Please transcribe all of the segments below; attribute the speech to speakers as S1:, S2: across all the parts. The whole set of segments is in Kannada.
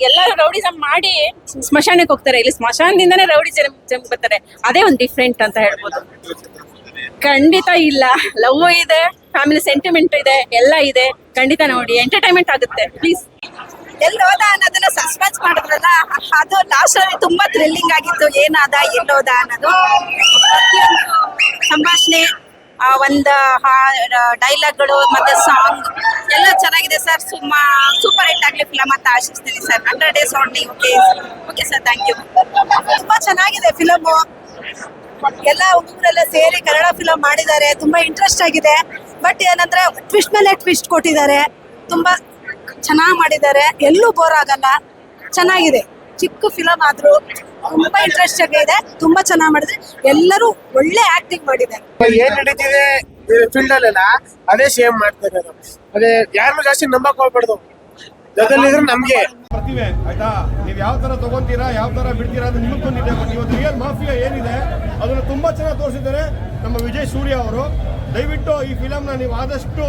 S1: ಎಲ್ಲ ರೌಡಿಸಮ್ ಮಾಡಿ ಸ್ಮಶಾನಕ್ಕೆ ಹೋಗ್ತಾರೆ. ಇಲ್ಲಿ ಸ್ಮಶಾನದಿಂದನೇ ರೌಡಿಸಮ್ ಬರ್ತಾರೆ. ಅದೇ ಒಂದು ಡಿಫ್ರೆಂಟ್ ಅಂತ ಹೇಳ್ಬೋದು. ಖಂಡಿತ ಇಲ್ಲ, ಲವ್ ಇದೆ, ಫ್ಯಾಮಿಲಿ ಸೆಂಟಿಮೆಂಟ್ ಇದೆ, ಎಲ್ಲ ಇದೆ. ಖಂಡಿತ ನೋಡಿ, ಎಂಟರ್ಟೈನ್ಮೆಂಟ್ ಆಗುತ್ತೆ. ಪ್ಲೀಸ್.
S2: ಎಲ್ಲಿ ಹೋದ ಅನ್ನೋದನ್ನ ಸಸ್ಪೆನ್ಸ್ ಮಾಡಿದ್ರಲ್ಲ, ಅದು ಲಾಸ್ಟ್ ಅಲ್ಲಿ ತುಂಬಾ ಥ್ರಿಲ್ಲಿಂಗ್ ಆಗಿತ್ತು. ಏನಾದ ಎಲ್ಲೋದ ಅನ್ನೋದು ಪ್ರತಿಯೊಂದು ಸಂಭಾಷಣೆ, ಒಂದು ಡೈಲಾಗ್ಗಳು ಮತ್ತೆ ಸಾಂಗ್ ಎಲ್ಲ ಚೆನ್ನಾಗಿದೆ ಸರ್. ಸೂಪರ್ ಹಿಟ್ ಆಗ್ಲಿ ಫಿಲಮ್ ಅಂತ ಆಶಿಸ್ತೀನಿ sir. 100 days only. Okay sir, thank you. ತುಂಬಾ ಚೆನ್ನಾಗಿದೆ ಫಿಲಮ್. ಎಲ್ಲ ಹುಡುಗರೆಲ್ಲ ಸೇರಿ ಕನ್ನಡ ಫಿಲಮ್ ಮಾಡಿದ್ದಾರೆ. ತುಂಬಾ ಇಂಟ್ರೆಸ್ಟ್ ಆಗಿದೆ. ಬಟ್ ಏನಂದ್ರೆ ಟ್ವಿಸ್ಟ್ ಮೇಲೆ ಟ್ವಿಸ್ಟ್ ಕೊಟ್ಟಿದ್ದಾರೆ. ತುಂಬಾ ಚೆನ್ನಾಗಿ ಮಾಡಿದ್ದಾರೆ. ಎಲ್ಲೂ ಬೋರ್ ಆಗಲ್ಲ. ಚೆನ್ನಾಗಿದೆ. ಚಿಕ್ಕ ಫಿಲಮ್ ಆದ್ರೂ ತುಂಬಾ ಇಂಟ್ರೆಸ್ಟ್ ಆಗಿದೆ. ತುಂಬಾ ಚೆನ್ನಾಗಿ ಮಾಡಿದ್ರೆ. ಎಲ್ಲರೂ ಒಳ್ಳೆ ಆಕ್ಟಿಂಗ್ ಮಾಡಿದ್ದಾರೆ.
S3: ಏನ್ ನಡೀತಿದೆ ಫೀಲ್ಡ್ ಅಲ್ಲೆಲ್ಲ ಅದೇ ಸೇಮ್ ಮಾಡ್ತಾರೆ. ಅದೇ ಯಾರನ್ನೂ ಜಾಸ್ತಿ ನಂಬಕ್ ಹೋಗ್ಬಾರ್ದು. ಜೊತೆಲಿದ್ರೆ ನಮ್ಗೆ
S4: ಪ್ರತಿಭೆ ಆಯ್ತಾ. ನೀವು ಯಾವ ತರ ತಗೊಂತೀರಾ, ಯಾವ ತರ ಬಿಡ್ತೀರಾ ಅದು ನಿಮಗೆ ಬಂದಿದೆ. ಬಟ್ ಇವತ್ತು ರಿಯಲ್ ಮಾಫಿಯಾ ಏನಿದೆ ಅದನ್ನು ತುಂಬಾ ಚೆನ್ನಾಗಿ ತೋರಿಸಿದ್ದಾರೆ ನಮ್ಮ ವಿಜಯ್ ಸೂರ್ಯ ಅವರು. ದಯವಿಟ್ಟು ಈ ಫಿಲಮ್ನ ನೀವು ಆದಷ್ಟು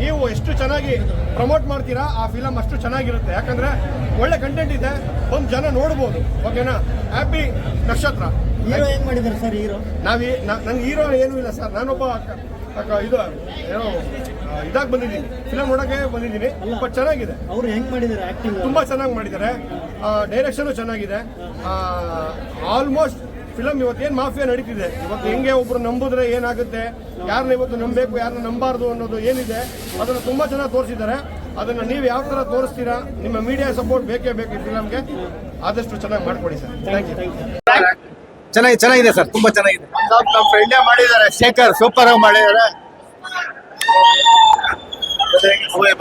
S4: ನೀವು ಎಷ್ಟು ಚೆನ್ನಾಗಿ ಪ್ರಮೋಟ್ ಮಾಡ್ತೀರಾ ಆ ಫಿಲಮ್ ಅಷ್ಟು ಚೆನ್ನಾಗಿರುತ್ತೆ. ಯಾಕಂದ್ರೆ ಒಳ್ಳೆ ಕಂಟೆಂಟ್ ಇದೆ, ಒಂದು ಜನ ನೋಡ್ಬೋದು. ಓಕೆನಾ. ಹ್ಯಾಪಿ ನಕ್ಷತ್ರ.
S5: ಹೀರೋ ಹೆಂಗ್ ಮಾಡಿದ್ದಾರೆ ಸರ್? ಹೀರೋ
S4: ನಂಗೆ ಹೀರೋ ಏನೂ ಇಲ್ಲ ಸರ್. ನಾನೊಬ್ಬ ಇದು ಏನೋ ಇದಾಗಿ ಬಂದಿದ್ದೀನಿ, ಫಿಲಮ್ ನೋಡೋಕೆ ಬಂದಿದ್ದೀನಿ. ಬಟ್ ಚೆನ್ನಾಗಿದೆ.
S5: ಅವ್ರು ಹೆಂಗ್ ಮಾಡಿದ್ದಾರೆ ಆಕ್ಟಿಂಗ್?
S4: ತುಂಬಾ ಚೆನ್ನಾಗಿ ಮಾಡಿದ್ದಾರೆ. ಡೈರೆಕ್ಷನ್ ಚೆನ್ನಾಗಿದೆ. ಆಲ್ಮೋಸ್ಟ್ ಫಿಲಮ್ ಇವತ್ತೇನು ಮಾಫಿಯಾ ನಡೀತಿದೆ, ಇವತ್ತು ಹೆಂಗೆ ಒಬ್ರು ನಂಬಿದ್ರೆ ಏನಾಗುತ್ತೆ, ಯಾರನ್ನ ಇವತ್ತು ನಂಬಬೇಕು ಯಾರನ್ನ ನಂಬಾರ್ದು ಅನ್ನೋದು ಏನಿದೆ ಅದನ್ನು ತುಂಬಾ ಚೆನ್ನಾಗಿ ತೋರಿಸಿದ್ದಾರೆ. ಅದನ್ನ ನೀವು ಯಾವ ತರ ತೋರಿಸ್ತೀರಾ, ನಿಮ್ಮ ಮೀಡಿಯಾ ಸಪೋರ್ಟ್ ಬೇಕೇ ಬೇಕು ಈ ಫಿಲಮ್ಗೆ. ಆದಷ್ಟು ಚೆನ್ನಾಗಿ ಮಾಡ್ಕೊಡಿ ಸರ್. Thank you.
S3: ಚೆನ್ನಾಗಿದೆ ಸರ್, ತುಂಬಾ ಚೆನ್ನಾಗಿದೆ.
S6: ನಮ್ಮ ಫ್ರೆಂಡೇ ಮಾಡಿದ್ದಾರೆ, ಶೇಖರ್ ಸೂಪರ್ ಆಗಿ ಮಾಡಿದ್ದಾರೆ.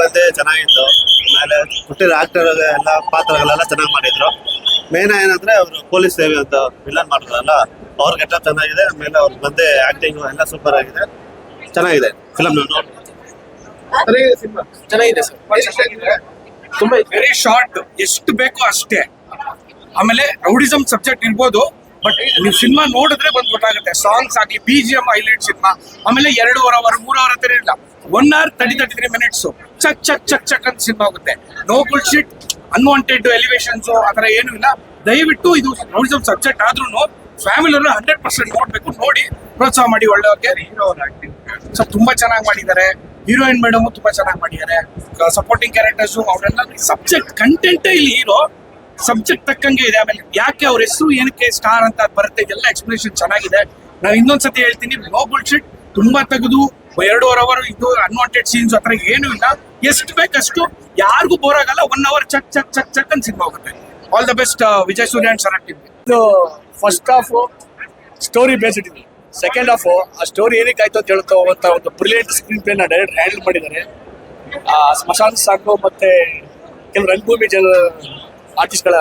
S6: ಬಂದೆ ಚೆನ್ನಾಗಿತ್ತು. ಆಮೇಲೆ ಹುಟ್ಟಿದ ಆಕ್ಟರ್ ಎಲ್ಲ ಪಾತ್ರಗಳೆಲ್ಲ ಚೆನ್ನಾಗಿ ಮಾಡಿದ್ರು. ಮೇನ್ ಏನಂದ್ರೆ ಅವರು ಪೊಲೀಸ್ ಸೇವೆ ಅಂತ ವಿಲನ್ ಮಾಡಿದ್ರಲ್ಲ, ಅವ್ರ ಗೆಟಪ್ ಚೆನ್ನಾಗಿದೆ. ಆಮೇಲೆ ಅವ್ರ ಬಂದೆ ಆಕ್ಟಿಂಗ್ ಎಲ್ಲ ಸೂಪರ್ ಆಗಿದೆ. ಚೆನ್ನಾಗಿದೆ ಫಿಲಮ್.
S3: ಚೆನ್ನಾಗಿದೆ ಸರ್.
S7: ತುಂಬಾ ವೆರಿ ಶಾರ್ಟ್, ಎಷ್ಟು ಬೇಕೋ ಅಷ್ಟೇ. ಆಮೇಲೆ ರೌಡಿಸಮ್ ಸಬ್ಜೆಕ್ಟ್ ಇರ್ಬೋದು, ಬಟ್ ನೀವು ಸಿನಿಮಾ ನೋಡಿದ್ರೆ ಬಂದ್ ಗೊತ್ತಾಗುತ್ತೆ. ಸಾಂಗ್ಸ್ ಆಗ್ಲಿ, BGM ಹೈಲೈಟ್ ಸಿನಿಮಾ. ಆಮೇಲೆ 2.5 hour 3 hour ಅಂತ ಇಲ್ಲ, 1 hour 33 minutes ಚಕ್ ಚಕ್ ಚಕ್ ಚಕ್ ಅಂತ ಸಿನಿಮಾ ಆಗುತ್ತೆ. ನೋ ಬುಲ್ಶಿಟ್, ಅನ್ವಾಂಟೆಡ್ ಎಲಿವೇಶನ್ಸ್ ಆತರ ಏನು ಇಲ್ಲ. ದಯವಿಟ್ಟು ಇದು ರೌಡಿಸಮ್ ಸಬ್ಜೆಕ್ಟ್ ಆದ್ರೂ ಫ್ಯಾಮಿಲಿ 100% ನೋಡ್ಬೇಕು. ನೋಡಿ ಪ್ರೋತ್ಸಾಹ ಮಾಡಿ. ಒಳ್ಳೆಯವ್ರಿಗೆ ಹೀರೋ ಆಕ್ಟಿಂಗ್ ಸೊ ತುಂಬಾ ಚೆನ್ನಾಗಿ ಮಾಡಿದ್ದಾರೆ. ಹೀರೋಯಿನ್ ಮೇಡಮ್ ತುಂಬಾ ಚೆನ್ನಾಗಿ ಮಾಡಿದ್ದಾರೆ. ಸಪೋರ್ಟಿಂಗ್ ಕ್ಯಾರೆಕ್ಟರ್ಸ್ ಅವರೆಲ್ಲ ಸಬ್ಜೆಕ್ಟ್ ಕಂಟೆಂಟ್ ಇಲ್ಲಿ ಹೀರೋ ಸಬ್ಜೆಕ್ಟ್ ತಕ್ಕಂಗೆ ಇದೆ. ಆಮೇಲೆ ಯಾಕೆ ಅವ್ರ ಹೆಸರು ಏನಕ್ಕೆ ಸ್ಟಾರ್ ಅಂತ ಬರುತ್ತೆ, ಇದೆಲ್ಲ ಎಕ್ಸ್ಪ್ಲನೇಷನ್ ಚೆನ್ನಾಗಿದೆ. ನಾನು ಇನ್ನೊಂದ್ಸತಿ ಹೇಳ್ತೀನಿ, ನೋ ಬುಲ್ಶಿಟ್. ತುಂಬಾ ತೆಗೆದು 2.5 hour ಇದು ಅನ್ವಾಂಟೆಡ್ ಸೀನ್ಸ್ ಹತ್ರ ಏನೂ ಇಲ್ಲ. ಎಷ್ಟು ಬೇಕಷ್ಟು, ಯಾರಿಗೂ ಬೋರ್ ಆಗಲ್ಲ. 1 hour ಚಕ್ ಚಕ್ ಚಕ್ ಚಕ್ ಅಂತ ಸಿನಿಮಾ ಹೋಗುತ್ತೆ. All the best Vijay Surya and Sharath team.
S3: ಇದು ಫಸ್ಟ್ ಹಾಫ್ ಸ್ಟೋರಿ ಬೇಸ್ಡ್ ಇದೆ. ಸೆಕೆಂಡ್ ಹಾಫ್ ಆ ಸ್ಟೋರಿ ಏನಕ್ಕೆ ಆಯ್ತು ಅಂತ ಹೇಳ್ತಾ ಒಂದು ಬ್ರಿಲಿಯಂಟ್ ಸ್ಕ್ರೀನ್ ಪ್ಲೇ ನ ಡೈರೆಕ್ಟ್ ಹ್ಯಾಂಡಲ್ ಮಾಡಿದ್ದಾರೆ. ಸ್ಮಶಾನ ಸಾಕು ಮತ್ತೆ ಕೆಲವು ರಂಗಭೂಮಿ ಆರ್ಟಿಸ್ಟ್ಗಳ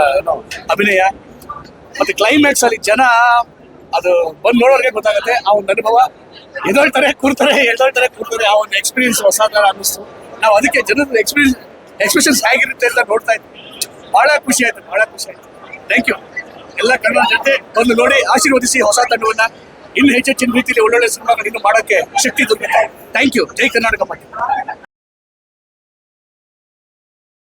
S3: ಅಭಿನಯ ಮತ್ತೆ ಕ್ಲೈಮ್ಯಾಕ್ಸ್ ಅಲ್ಲಿ ಜನ ಅದು ಬಂದು ನೋಡೋರಿಗೆ ಗೊತ್ತಾಗುತ್ತೆ. ಆ ಒಂದು ಅನುಭವ, ಎದೊಳ್ತಾರೆ ಕೂರ್ತಾರೆ, ಕೂರ್ತಾರೆ. ಆ ಒಂದು ಎಕ್ಸ್ಪೀರಿಯನ್ಸ್ ಹೊಸ ತರ ಅನ್ನಿಸ್ತು. ನಾವು ಅದಕ್ಕೆ ಜನದ ಎಕ್ಸ್ಪ್ರೆಷನ್ಸ್ ಹೇಗಿರುತ್ತೆ ಅಂತ ನೋಡ್ತಾ ಇದ್ವಿ. ಬಹಳ ಖುಷಿ ಆಯ್ತು. Thank you. ಎಲ್ಲ ಕನ್ನಡ ಜೊತೆ ಬಂದು ನೋಡಿ ಆಶೀರ್ವದಿಸಿ ಹೊಸ ತಂಡವನ್ನ ಇನ್ನು ಹೆಚ್ಚಿನ ರೀತಿಯಲ್ಲಿ ಒಳ್ಳೊಳ್ಳೆ ಸಿನಿಮಾಗಳು ಇನ್ನು ಮಾಡೋಕ್ಕೆ ಶಕ್ತಿ ತುಂಬುತ್ತೆ. Thank you. Jai Karnataka party.